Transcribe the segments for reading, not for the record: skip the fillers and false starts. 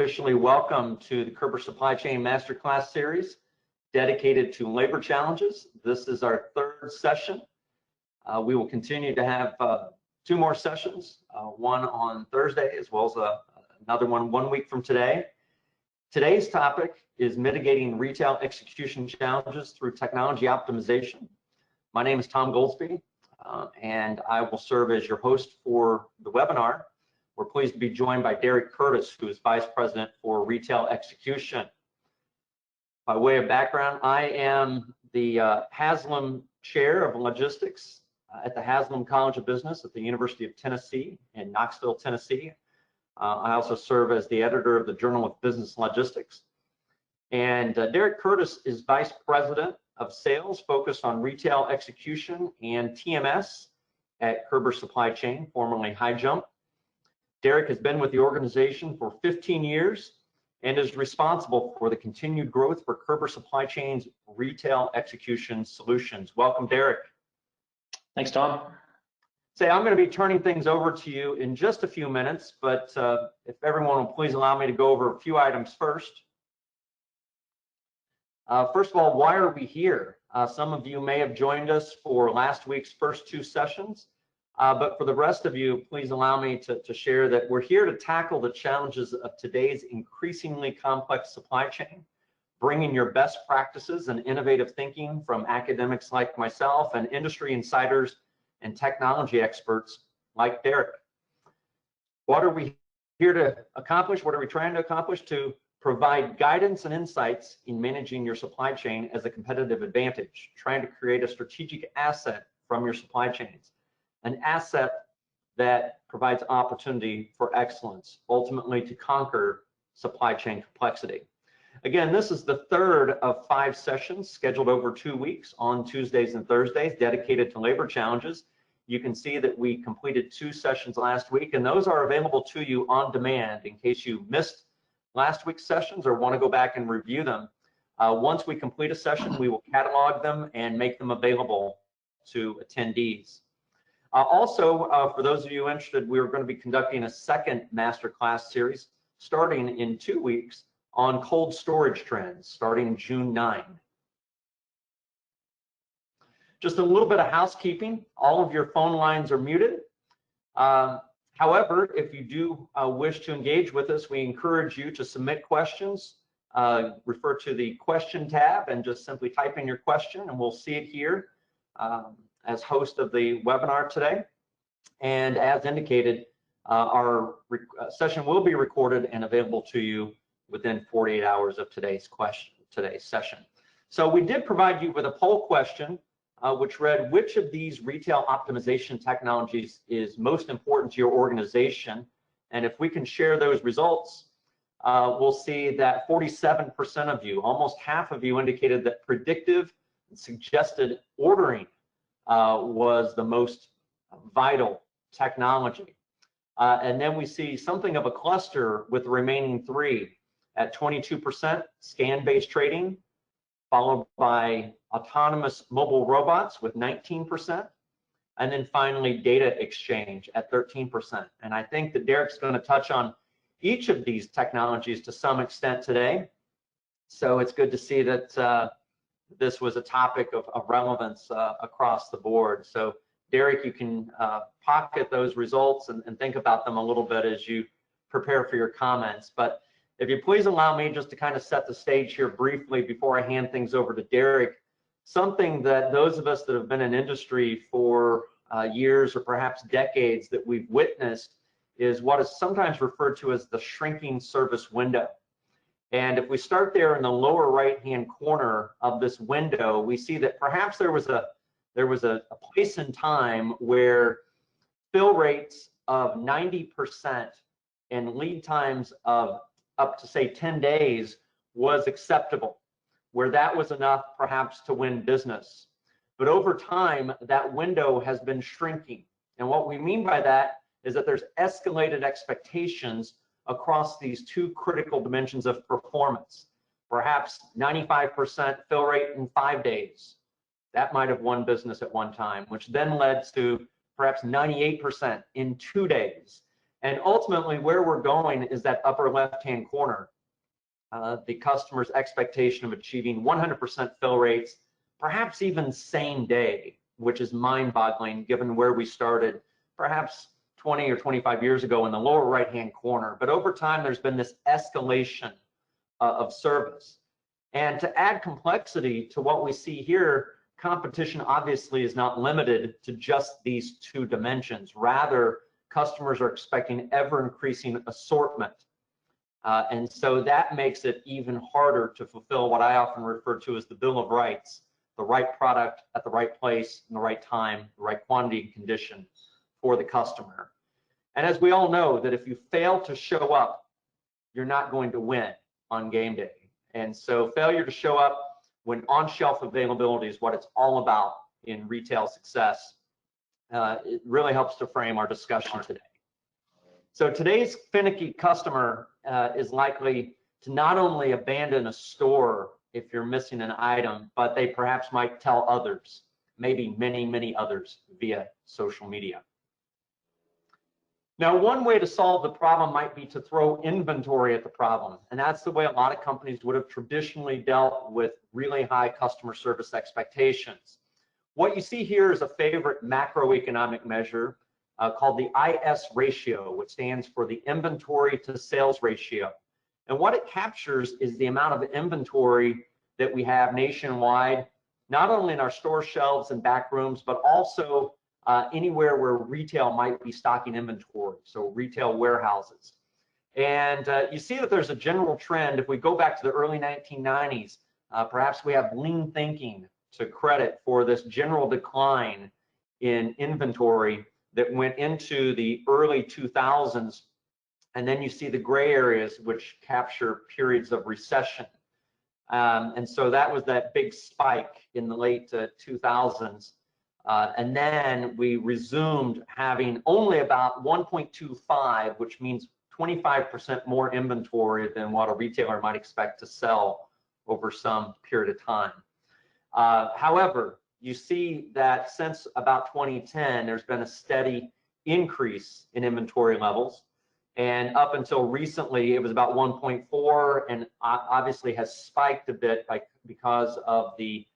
officially welcome to the Korber Supply Chain Masterclass series dedicated to labor challenges. This is our third session. We will continue to have two more sessions, one on Thursday as well as another one week from today. Today's topic is mitigating retail execution challenges through technology optimization. My name is Tom Goldsby, and I will serve as your host for the webinar. We're pleased to be joined by Derek Curtis, who is Vice President for Retail Execution. By way of background, I am the Haslam Chair of Logistics at the Haslam College of Business at the University of Tennessee in Knoxville, Tennessee. I also serve as the editor of the Journal of Business Logistics. And Derek Curtis is Vice President of Sales, focused on retail execution and TMS at Korber Supply Chain, formerly High Jump. Derek has been with the organization for 15 years and is responsible for the continued growth for Korber Supply Chain's retail execution solutions. Welcome, Derek. Thanks, Tom. I'm going to be turning things over to you in just a few minutes, but if everyone will please allow me to go over a few items first. First of all, why are we here? Some of you may have joined us for last week's first two sessions. But for the rest of you, please allow me to share that we're here to tackle the challenges of today's increasingly complex supply chain, bringing your best practices and innovative thinking from academics like myself and industry insiders and technology experts like Derek. What are we here to accomplish? What are we trying to accomplish? To provide guidance and insights in managing your supply chain as a competitive advantage, trying to create a strategic asset from your supply chains. An asset that provides opportunity for excellence, ultimately to conquer supply chain complexity. Again, this is the third of 5 sessions scheduled over 2 weeks on Tuesdays and Thursdays dedicated to labor challenges. You can see that we completed 2 sessions last week, and those are available to you on demand in case you missed last week's sessions or want to go back and review them. Once we complete a session, we will catalog them and make them available to attendees. Also, for those of you interested, we're going to be conducting a second masterclass series starting in 2 weeks on cold storage trends, starting June 9. Just a little bit of housekeeping. All of your phone lines are muted. However, if you do wish to engage with us, we encourage you to submit questions. Refer to the question tab and just simply type in your question, and we'll see it here as host of the webinar today. And as indicated, our session will be recorded and available to you within 48 hours of today's session. So we did provide you with a poll question, which read, which of these retail optimization technologies is most important to your organization? And if we can share those results, we'll see that 47% of you, almost half of you, indicated that predictive and suggested ordering was the most vital technology. And then we see something of a cluster with the remaining 3 at 22%, scan-based trading, followed by autonomous mobile robots with 19%, and then finally data exchange at 13%. And I think that Derek's going to touch on each of these technologies to some extent today. So it's good to see that this was a topic of relevance across the board. So Derek, you can pocket those results and think about them a little bit as you prepare for your comments. But if you please allow me just to kind of set the stage here briefly before I hand things over to Derek, something that those of us that have been in industry for years or perhaps decades that we've witnessed is what is sometimes referred to as the shrinking service window. And if we start there in the lower right-hand corner of this window, we see that perhaps there was a place in time where fill rates of 90% and lead times of up to say 10 days was acceptable, where that was enough perhaps to win business. But over time, that window has been shrinking. And what we mean by that is that there's escalated expectations across these 2 critical dimensions of performance. Perhaps 95% fill rate in 5 days. That might have won business at one time, which then led to perhaps 98% in 2 days. And ultimately, where we're going is that upper left-hand corner, the customer's expectation of achieving 100% fill rates, perhaps even same day, which is mind-boggling given where we started perhaps 20 or 25 years ago in the lower right-hand corner. But over time, there's been this escalation of service. And to add complexity to what we see here, competition obviously is not limited to just these two dimensions. Rather, customers are expecting ever-increasing assortment. And so that makes it even harder to fulfill what I often refer to as the bill of rights, the right product at the right place, in the right time, the right quantity and condition for the customer. And as we all know, that if you fail to show up, you're not going to win on game day. And so failure to show up when on-shelf availability is what it's all about in retail success. It really helps to frame our discussion today. So today's finicky customer is likely to not only abandon a store if you're missing an item, but they perhaps might tell others, maybe many, many others via social media. Now, one way to solve the problem might be to throw inventory at the problem, and that's the way a lot of companies would have traditionally dealt with really high customer service expectations. What you see here is a favorite macroeconomic measure called the IS ratio, which stands for the inventory to sales ratio. And what it captures is the amount of inventory that we have nationwide, not only in our store shelves and back rooms, but also anywhere where retail might be stocking inventory, so retail warehouses. And you see that there's a general trend. If we go back to the early 1990s, perhaps we have lean thinking to credit for this general decline in inventory that went into the early 2000s. And then you see the gray areas, which capture periods of recession. And so that was that big spike in the late 2000s. And then we resumed having only about 1.25, which means 25% more inventory than what a retailer might expect to sell over some period of time. However, you see that since about 2010, there's been a steady increase in inventory levels. And up until recently, it was about 1.4, and obviously has spiked a bit because of the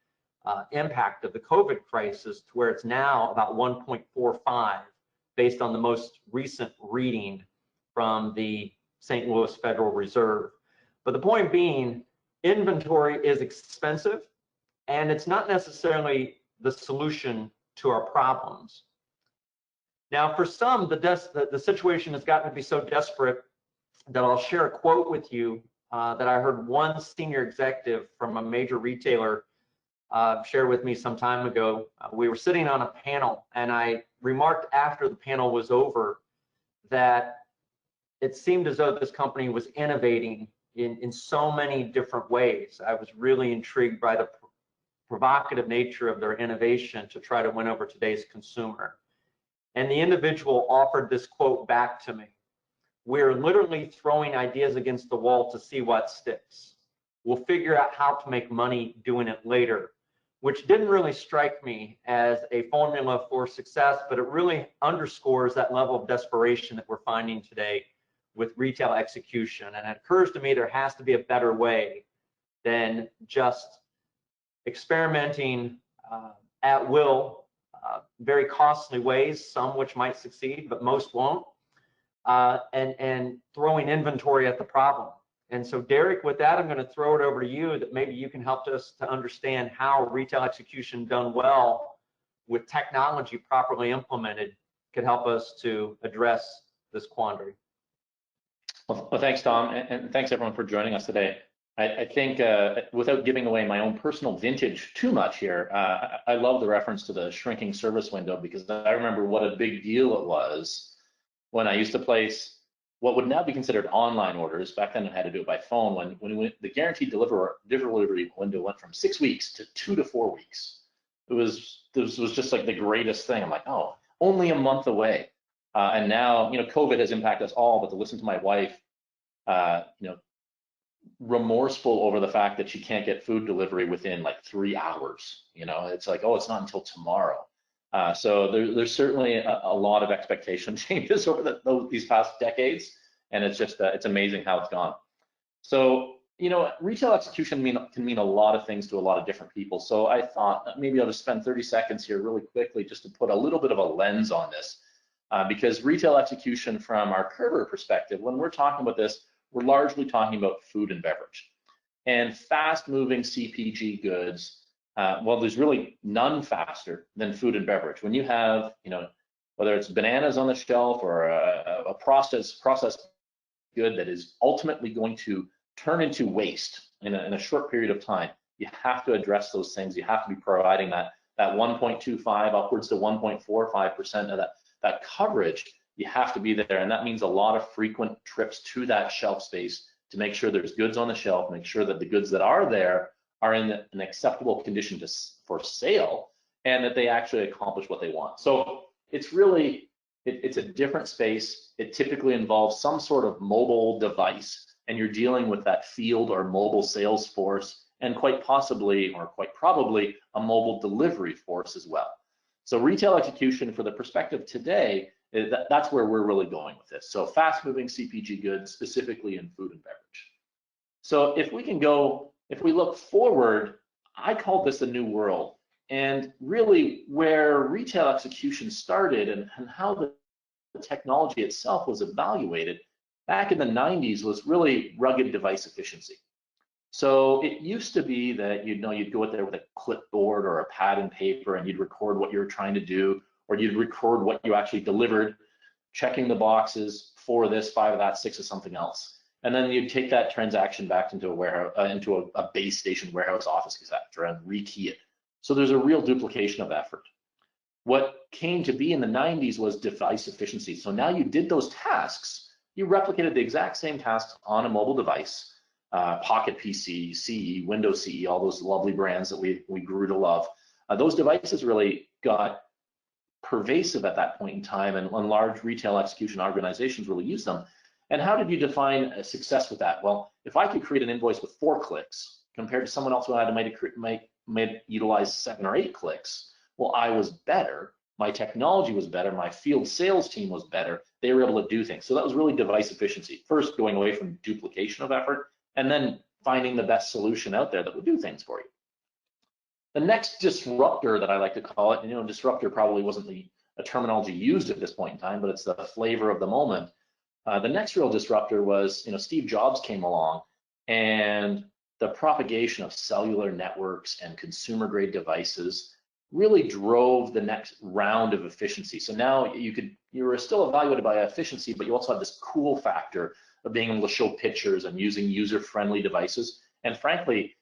impact of the COVID crisis, to where it's now about 1.45 based on the most recent reading from the St. Louis Federal Reserve. But the point being, inventory is expensive, and it's not necessarily the solution to our problems. Now, for some, the situation has gotten to be so desperate that I'll share a quote with you that I heard one senior executive from a major retailer shared with me some time ago. We were sitting on a panel, and I remarked after the panel was over that it seemed as though this company was innovating in so many different ways. I was really intrigued by the provocative nature of their innovation to try to win over today's consumer. And the individual offered this quote back to me: "We're literally throwing ideas against the wall to see what sticks. We'll figure out how to make money doing it later," which didn't really strike me as a formula for success, but it really underscores that level of desperation that we're finding today with retail execution. And it occurs to me there has to be a better way than just experimenting at will, very costly ways, some which might succeed, but most won't, and throwing inventory at the problem. And so, Derek, with that, I'm going to throw it over to you, that maybe you can help us to understand how retail execution done well with technology properly implemented could help us to address this quandary. Well, thanks, Tom, and thanks everyone for joining us today. I think without giving away my own personal vintage too much here, I love the reference to the shrinking service window, because I remember what a big deal it was when I used to place what would now be considered online orders. Back then I had to do it by phone. When the guaranteed delivery window went from 6 weeks to 2 to 4 weeks. This was just like the greatest thing. I'm like, oh, only a month away. And now, COVID has impacted us all, but to listen to my wife, remorseful over the fact that she can't get food delivery within like 3 hours. It's like, oh, it's not until tomorrow. So there's certainly a lot of expectation changes over these past decades, and it's just it's amazing how it's gone. So, you know, retail execution can mean a lot of things to a lot of different people. So I thought maybe I'll just spend 30 seconds here really quickly just to put a little bit of a lens on this, because retail execution from our Korber perspective, when we're talking about this, we're largely talking about food and beverage. And fast-moving CPG goods, well, there's really none faster than food and beverage. When you have, you know, whether it's bananas on the shelf or a processed good that is ultimately going to turn into waste in a short period of time, you have to address those things. You have to be providing that 1.25 upwards to 1.45% of that coverage. You have to be there, and that means a lot of frequent trips to that shelf space to make sure there's goods on the shelf, make sure that the goods that are there are in an acceptable condition for sale, and that they actually accomplish what they want. So it's really, it's a different space. It typically involves some sort of mobile device, and you're dealing with that field or mobile sales force, and quite possibly, or quite probably, a mobile delivery force as well. So retail execution, for the perspective today, that's where we're really going with this. So fast-moving CPG goods, specifically in food and beverage. So if we look forward, I call this a new world. And really where retail execution started and how the technology itself was evaluated back in the 90s was really rugged device efficiency. So it used to be that you'd go out there with a clipboard or a pad and paper, and you'd record what you were trying to do, or you'd record what you actually delivered, checking the boxes, 4 of this, 5 of that, 6 of something else. And then you'd take that transaction back into a warehouse, into a base station warehouse office etc., and rekey it. So there's a real duplication of effort. What came to be in the 90s was device efficiency. So now you did those tasks, you replicated the exact same tasks on a mobile device, Pocket PC, CE, Windows CE, all those lovely brands that we grew to love. Those devices really got pervasive at that point in time, and large retail execution organizations really use them. And how did you define a success with that? Well, if I could create an invoice with 4 clicks compared to someone else who had to utilize 7 or 8 clicks, well, I was better. My technology was better. My field sales team was better. They were able to do things. So that was really device efficiency. First, going away from duplication of effort, and then finding the best solution out there that would do things for you. The next disruptor that I like to call it, and disruptor probably wasn't a terminology used at this point in time, but it's the flavor of the moment. The next real disruptor was, Steve Jobs came along, and the propagation of cellular networks and consumer grade devices really drove the next round of efficiency. So now you were still evaluated by efficiency, but you also had this cool factor of being able to show pictures and using user-friendly devices. And frankly,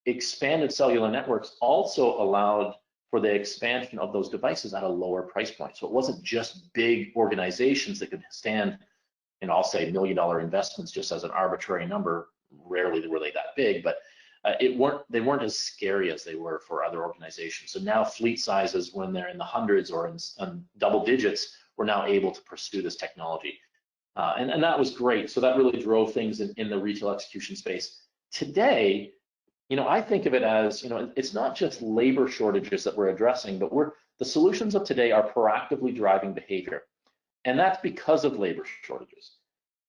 expanded cellular networks also allowed for the expansion of those devices at a lower price point. So it wasn't just big organizations that could stand, I'll say $1 million investments just as an arbitrary number. Rarely were they that big, but they weren't as scary as they were for other organizations. So now fleet sizes, when they're in the hundreds or in double digits, we're now able to pursue this technology. And that was great. So that really drove things in the retail execution space. Today, I think of it as, it's not just labor shortages that we're addressing, but the solutions of today are proactively driving behavior. And that's because of labor shortages.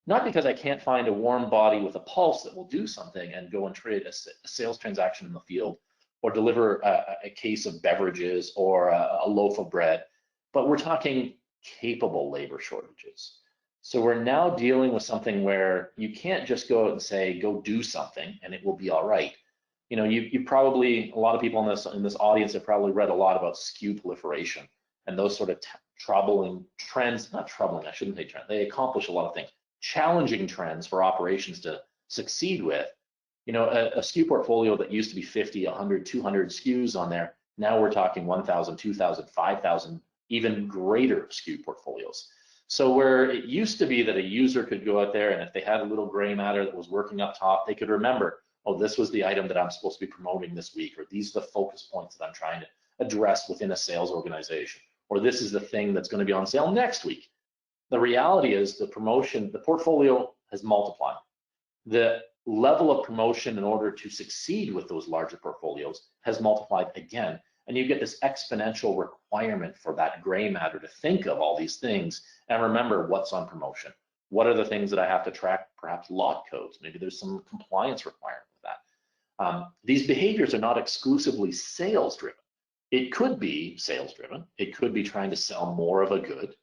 Not because I can't find a warm body with a pulse that will do something and go and trade a sales transaction in the field, or deliver a case of beverages or a loaf of bread, but we're talking capable labor shortages. So we're now dealing with something where you can't just go out and say, go do something and it will be all right. You probably, a lot of people in this audience have probably read a lot about SKU proliferation and those sort of troubling trends, not troubling, I shouldn't say trend, they accomplish a lot of things, challenging trends for operations to succeed with. A SKU portfolio that used to be 50, 100, 200 SKUs on there, now we're talking 1,000, 2,000, 5,000, even greater SKU portfolios. So where it used to be that a user could go out there and if they had a little gray matter that was working up top, they could remember, oh, this was the item that I'm supposed to be promoting this week, or these are the focus points that I'm trying to address within a sales organization, or this is the thing that's going to be on sale next week. The reality is the portfolio has multiplied. The level of promotion in order to succeed with those larger portfolios has multiplied again. And you get this exponential requirement for that gray matter to think of all these things and remember what's on promotion. What are the things that I have to track? Perhaps lot codes. Maybe there's some compliance requirement with that. These behaviors are not exclusively sales driven. It could be sales driven. It could be trying to sell more of a good,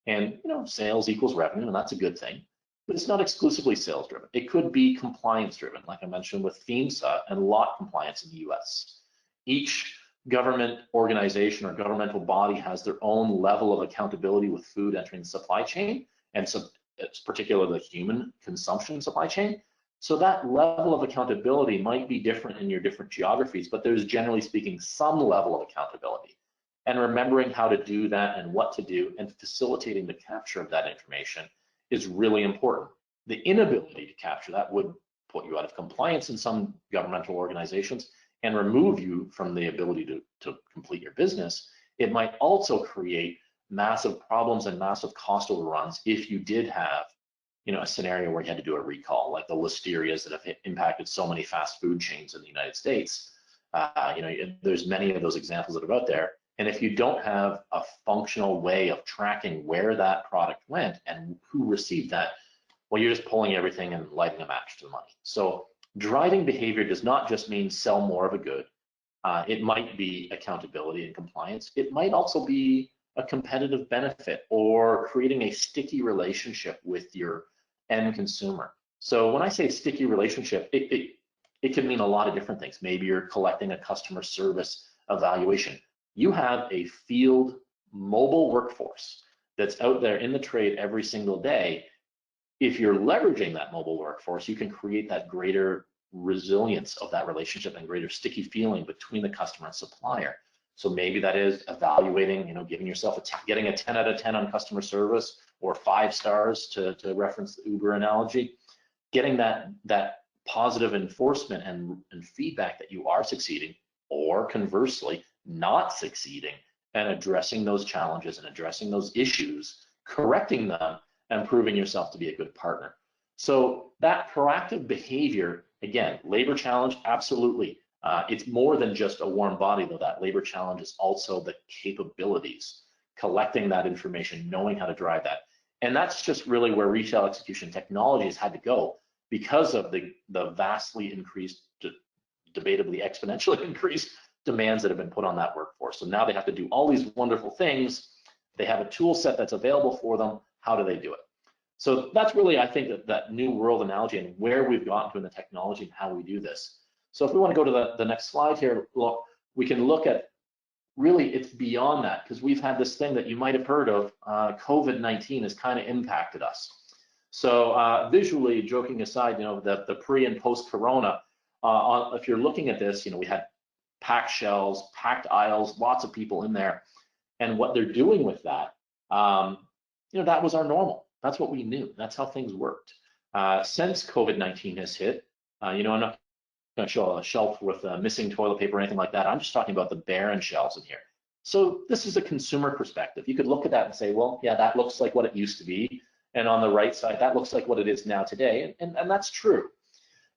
and sales equals revenue, and that's a good thing. But it's not exclusively sales driven. It could be compliance driven, like I mentioned with FEMSA and lot compliance in the US. Each government organization or governmental body has their own level of accountability with food entering the supply chain, and so it's particularly the human consumption supply chain. So that level of accountability might be different in your different geographies, but there's generally speaking some level of accountability. And remembering how to do that and what to do and facilitating the capture of that information is really important. The inability to capture that would put you out of compliance in some governmental organizations and remove you from the ability to complete your business. It might also create massive problems and massive cost overruns if you did have a scenario where you had to do a recall, like the listerias that have impacted so many fast food chains in the United States. There's many of those examples that are out there. And if you don't have a functional way of tracking where that product went and who received that, well, you're just pulling everything and lighting a match to the money. So driving behavior does not just mean sell more of a good. It might be accountability and compliance. It might also be a competitive benefit or creating a sticky relationship with your end consumer. So when I say sticky relationship, it can mean a lot of different things. Maybe you're collecting a customer service evaluation. You have a field mobile workforce that's out there in the trade every single day. If you're leveraging that mobile workforce, you can create that greater resilience of that relationship and greater sticky feeling between the customer and supplier. So maybe that is evaluating, giving yourself getting a 10 out of 10 on customer service, or 5 stars to reference the Uber analogy, getting that positive enforcement and feedback that you are succeeding, or conversely, not succeeding, and addressing those challenges and addressing those issues, correcting them, and proving yourself to be a good partner. So that proactive behavior, again, labor challenge, absolutely. It's more than just a warm body, though. That labor challenge is also the capabilities, collecting that information, knowing how to drive that. And that's just really where retail execution technology has had to go because of the vastly increased, debatably exponentially increased demands that have been put on that workforce. So now they have to do all these wonderful things. They have a tool set that's available for them. How do they do it? So that's really, I think, that new world analogy and where we've gotten to in the technology and how we do this. So if we want to go to the next slide here, look, we can look at, really, it's beyond that, because we've had this thing that you might have heard of, COVID-19 has kind of impacted us. So visually, joking aside, the pre and post Corona, if you're looking at this, we had packed shelves, packed aisles, lots of people in there. And what they're doing with that, that was our normal. That's what we knew. That's how things worked. Since COVID-19 has hit, I'm not going to show a shelf with missing toilet paper or anything like that. I'm just talking about the barren shelves in here. So this is a consumer perspective. You could look at that and say, well, yeah, that looks like what it used to be. And on the right side, that looks like what it is now today. And that's true.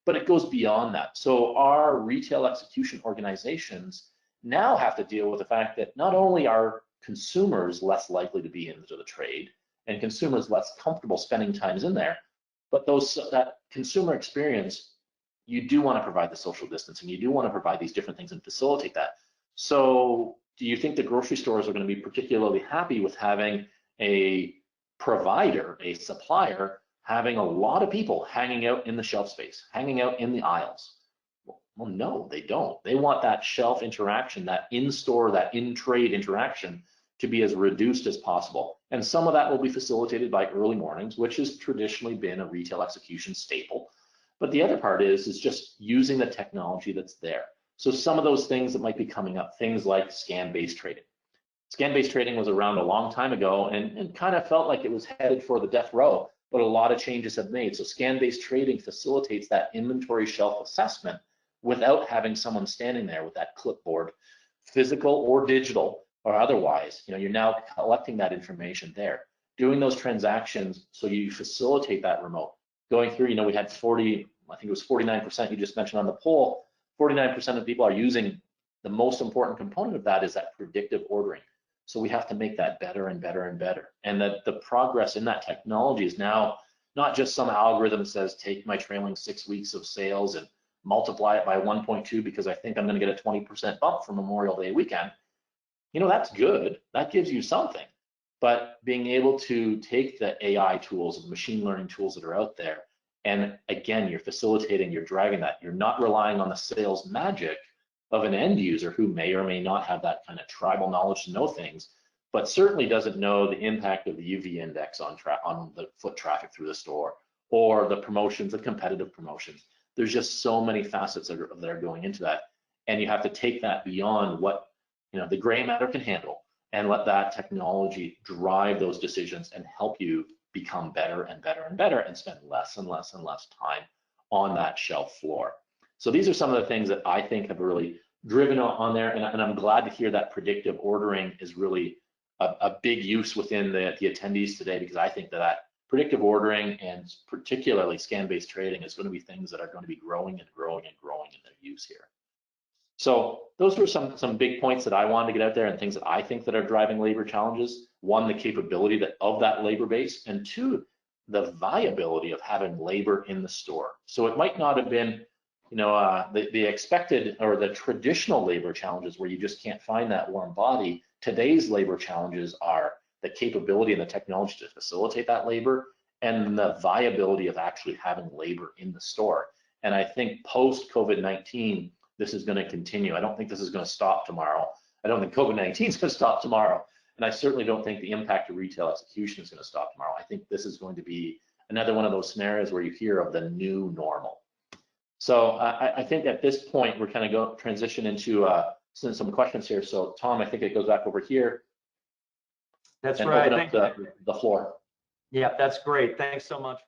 But it goes beyond that. So our retail execution organizations now have to deal with the fact that not only are consumers less likely to be into the trade and consumers less comfortable spending times in there, but that consumer experience, you do want to provide the social distancing, you do want to provide these different things and facilitate that. So do you think the grocery stores are going to be particularly happy with having a provider, a supplier, having a lot of people hanging out in the shelf space, hanging out in the aisles? Well, no, they don't. They want that shelf interaction, that in-store, that in-trade interaction to be as reduced as possible. And some of that will be facilitated by early mornings, which has traditionally been a retail execution staple. But the other part is just using the technology that's there. So some of those things that might be coming up, things like scan-based trading. Scan-based trading was around a long time ago and kind of felt like it was headed for the death row, but a lot of changes have made. So scan-based trading facilitates that inventory shelf assessment without having someone standing there with that clipboard, physical or digital or otherwise. You're now collecting that information there, doing those transactions so you facilitate that remote. Going through, we had 40, I think it was 49% you just mentioned on the poll, 49% of people are using the most important component of that is that predictive ordering. So we have to make that better and better and better. And that the progress in that technology is now not just some algorithm that says, take my trailing 6 weeks of sales and multiply it by 1.2 because I think I'm going to get a 20% bump for Memorial Day weekend. You know, that's good. That gives you something. But being able to take the AI tools and machine learning tools that are out there, and again, you're facilitating, you're driving that. You're not relying on the sales magic of an end user who may or may not have that kind of tribal knowledge to know things, but certainly doesn't know the impact of the UV index on the foot traffic through the store, or the promotions, the competitive promotions. There's just so many facets that are going into that, and you have to take that beyond what the gray matter can handle, and let that technology drive those decisions and help you become better and better and better, and spend less and less and less time on that shelf floor. So these are some of the things that I think have really driven on there, and I'm glad to hear that predictive ordering is really a big use within the attendees today, because I think that predictive ordering and particularly scan-based trading is going to be things that are going to be growing and growing and growing in their use here. So those were some big points that I wanted to get out there, and things that I think that are driving labor challenges. One, the capability of that labor base, and two, the viability of having labor in the store. So it might not have been the expected or the traditional labor challenges where you just can't find that warm body. Today's labor challenges are the capability and the technology to facilitate that labor, and the viability of actually having labor in the store. And I think post COVID-19, this is going to continue. I don't think this is going to stop tomorrow. I don't think COVID-19 is going to stop tomorrow. And I certainly don't think the impact of retail execution is going to stop tomorrow. I think this is going to be another one of those scenarios where you hear of the new normal. So I think at this point, we're kind of transition into some questions here. So Tom, I think it goes back over here. That's right. Open up the floor. Yeah, that's great. Thanks so much.